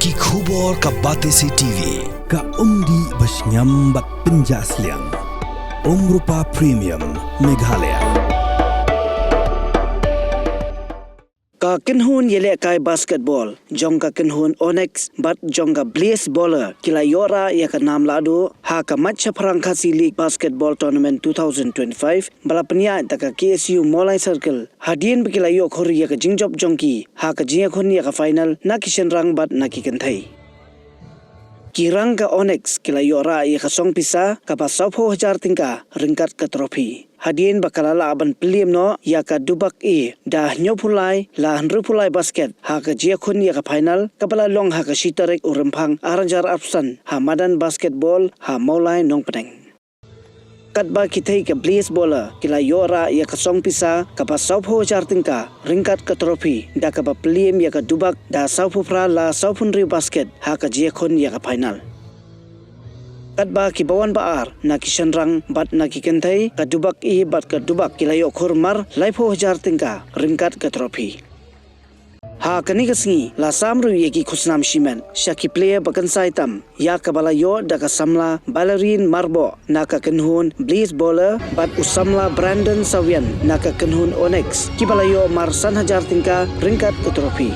Ki khubor ka Batesi TV ka umdi basnyam bak penjaslian Rupa Premium Meghalaya ka kinhun yele kai basketball jong ka kinhun Onyx bat jong ka blaze baller kila yora ya ka nam ladu ha ka matcha prangkasi league basketball tournament 2025 bala penya ta ka KSU Mawlai circle hadien bikila yo khori ya ka jingjob jongki ha ka jinga khon ya ka final na kishan rang bat na ki kanthai kirang ka Onyx kila yora ya ka song pisa ka pa 10,000 tingka ringkat ka trophy hadien bakalala aban piliam no ya ka dubak dah nyopulai la hanrupulai basket ha ka jia khun ya ka final kabala long ha ka shitarek uremphang aranjar absan ha madan basketball ha Mawlai nong peneng katba kithei ka blaze baller kila yora ya ka song pisa ka pa 10,000 tingka ringkat ka trophy da ka pa piliam ya ka dubak da 10,000 la 10,000 basket ha ka jia khun ya ka final katba ki bawan baar na kishan rang bat na ki kenthai ka dubak bat ka dubak kilayo khurmar laipo 1000 tingka ringkat ka trophy ha kani kasngi la samru ye ki khusnam shimen shaki player bakan saitam ya kabala yo da ka samla ballerin marbo na ka kenhun blaze baller bat usamla Brandon Sawian na ka kenhun Onyx ki balayo mar 1000 tingka ringkat ka trophy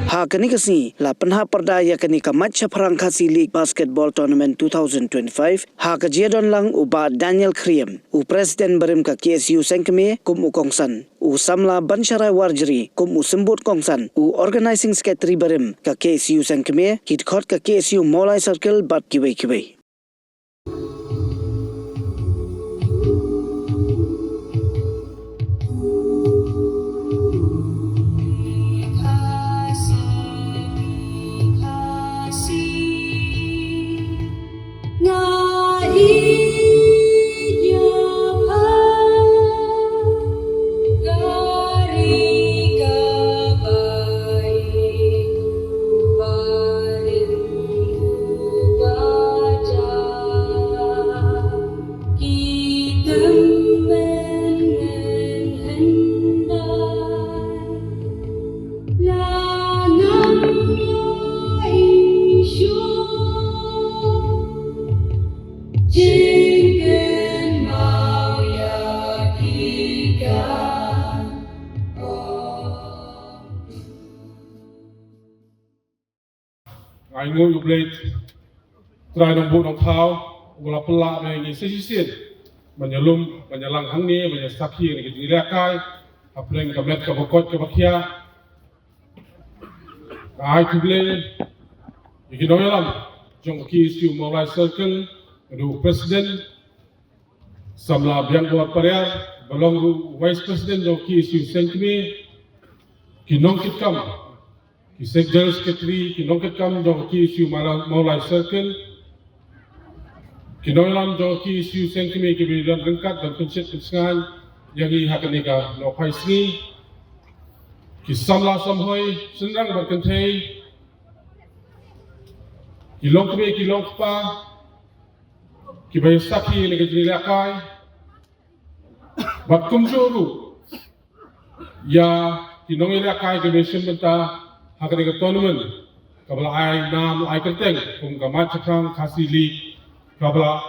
ha kani kasi la penha perda ya kani ka matcha prangkasi league basketball tournament 2025 ha ka jedon lang uba Daniel Kriem u president barim ka KSU Sengkeme kum u kongsan u samla Bansharai Warjeri kum u sembut kongsan u organizing secretary barim ka KSU Sengkeme hit khot ka KSU Mawlai circle bat kibai I know you played try nong bu nong thao wala pala me ngi sisisin manялum manyalang hangni manyasaki ni ki rakai apreng ka met ka bokot ka bakhia ai to play you know yalam jong KSU Mawlai circle du president samla biang buat pariar balong du vice president jong KSU Sengkeme kinong kitkam ki secretary secretary kinong kitkam jong KSU Mawlai circle kinong lam jong KSU Sengkeme ki bidan rengkat dan pensit pensengan yang i hakanika no paisni ki samla samhoi senrang berkentai ki long keme ki long pa ki bayasaki ni ki lakai bat kumjuru ya kinong ilakai ki besim benta hakanika tournament kabla ai nam ai kenteng kum kamat chakrang khasili kabla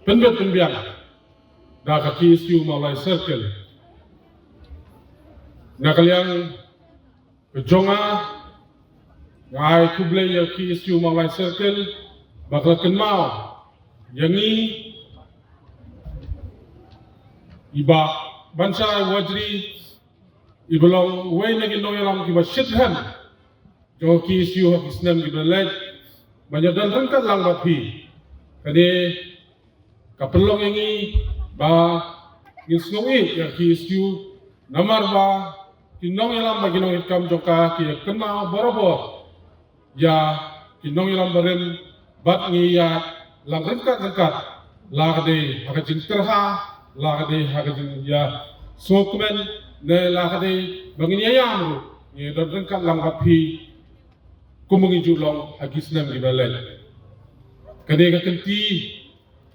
penbet penbiang da ka KSU Mawlai circle na kaliang kejonga ngai kuble ya KSU Mawlai circle bakal kenal yangi iba Bansharai Warjeri ibalong way na ginong yalam kiba shithan jo KSU hakisnam kiba led banyak dan rengkat lang bapi kade kapelong yangi ba ngisnongi ya KSU namar ba kinong yalam ba ginong itkam joka ki kenal borobor ya kinong yalam barem bat ngi ya lang rengkat lagade hakajin terha lagade hakajin ya sokmen ne lagade bangin yam ni don rengkat lang bapi kumungi julong hagisnam gibalen kade ka kenti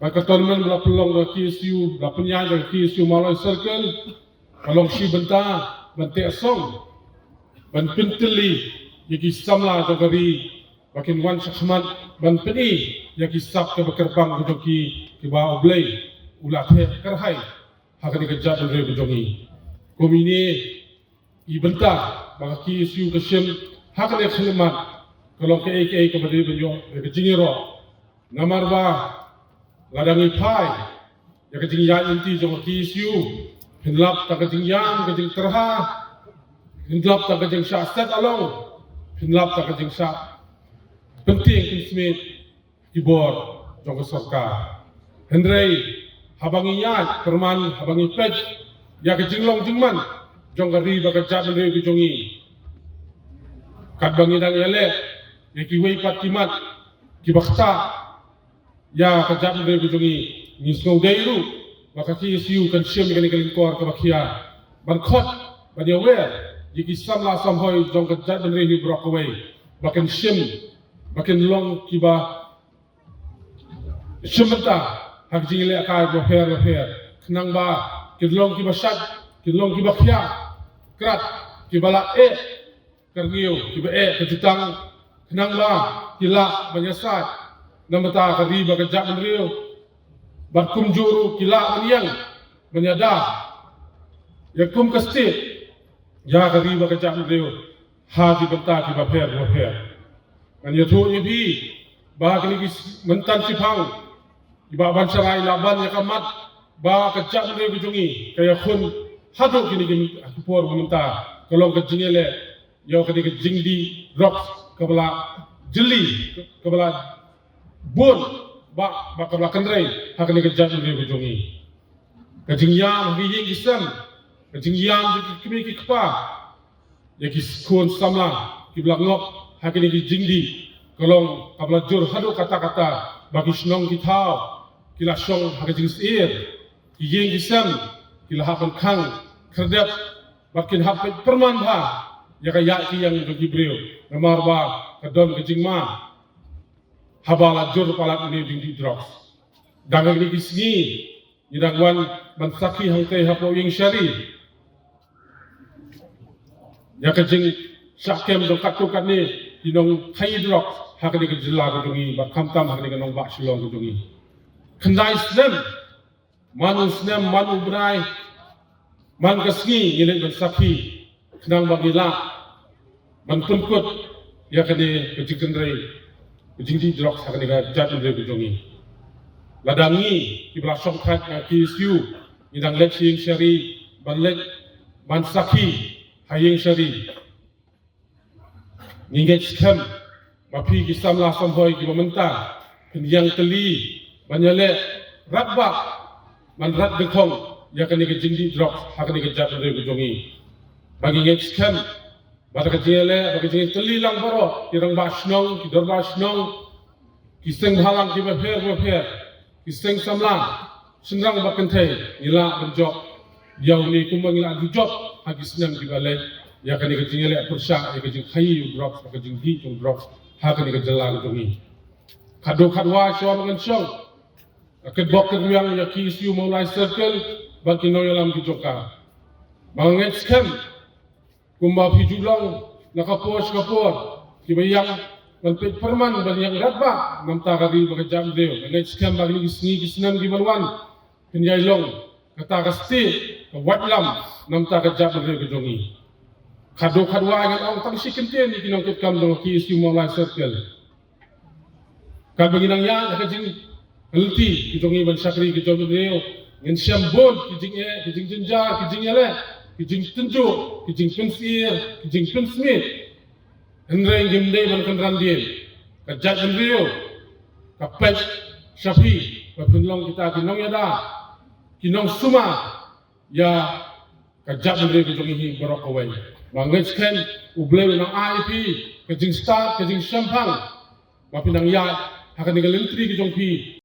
Maka tournament mula pelong ke KSU, la penyai ke KSU Mawlai circle, kalong si benta, bente song, ban penteli, yaki samla jogari bakin wan sakhamat ban peni yaki sap ke bekerbang joki ki ba oblei ulathe karhai hakani ke jat re jogi komini ibenta baki isu kesem hakane khlemat kalau ke ke badi benyo ke jingiro namar ba ladangi phai ya ke jing ya inti joki isu hinlap ta ke jing yang ke jing terha hinlap ta ke jing sha set along hinlap ta ke jing sha penting kismet kibor jong sarkar hendrei habangi ya perman habangi pej ya ke jinglong jingman jong gari ba ke jat re ke jongi kat bangi dang yale ya ki wei patimat ki bakta ya ke jat re ke jongi ni snow deiru maka ki siu kan siem kan kan kor ka bakia ban khot ban ya we ki samla samhoi jong ke jat re hi brok away bakan siem bakan long ki ba siemta hak jingile ka bo her knang ba kidlong ki basat kidlong ki bakia krat ki bala kargiu ki ba kejutang knang ba kila banyasat namata ka riba ka jak riu bakum juru kila maniang menyada yakum kasti ya ka riba ka jak riu ha ki benta ki ba her kan yathu ibi ba kini mentan sipang iba ban sarai laban ya kamat ba ka jak riu jungi kaya khun hadu kini akipor minta kalau ke jingele yo ke jingdi rocks kabla jeli kabla bon ba kabla kanrai hakni ke jat re jungi ke jingyam hi ying isam ke jingyam kimi ki kpa ya ki skon samla ki blak ngok hakni ke jingdi kalau kabla jur hadu kata-kata bagi snong ki thau kila song hakni jing sir ki ying isam kila hakan khang kerdap bakin hap perman ba ya kaya ki yang jogi breu namar ba kadon ke jingma habala jur palat ni ding drops dangang ni kisni ni dangwan ban saki hangkai hapo ying syari ya ke jing sakem do katukat ni dinong khai drops hakni ke jilla ko jogi ba khamtam hakni ke nong ba shilong ko jogi khandai snem manu brai man kasgi yele ban sapi knang bagila man tunkut ya kene kejingken rei kejingdi drok sakane ga jat re bujongi ladangi ki bla song khat ki siu idang lek sing syari ban lek ban saki haying syari ninget skam mapi ki samla samhoi ki momenta yang teli banyale ratba man rat dekong ya kene ke jingdi drop hakne ke jat re bujongi bagi ngetskan pada kejele bagi jing teli lang baro kirang basnong ki dor basnong ki seng halang ki beher ki seng samlang senrang bakenthe ila benjok yau ni kumangila di job hagi senam ki balai ya kene ke jingele persa ya ke jing khayi drop bagi jing di drop hakne ke jela bujongi kado kadwa so mangan song ke bok ke yang ya ki siu Mawlai circle bagi noyalam ki joka bangetskan kumba pijulang nakapos kapor kibayang manpet perman banyak ratba namta kari bakajam deo ngai skam bagi sni kisnan gibalwan penjailong kata kasti watlam namta kajam deo kejongi kado kadwa ngan ong tang sikenten ni kinong ket kam dong ki isu Mawlai circle kad banginang ya kajing alti kejongi ban sakri kejongi deo ngan syambon kijing jenjar kijing ele kijing tenju kijing pensir kijing pensmit henreng gimdei ban kan dien kajat rio kapet syafi papinlong kita kinong yada kinong suma ya kajat rio kijong hi borok away bangai sken ubleu nang IP kijing start kijing sampang mapinang ya akan tinggal lentri kijong pi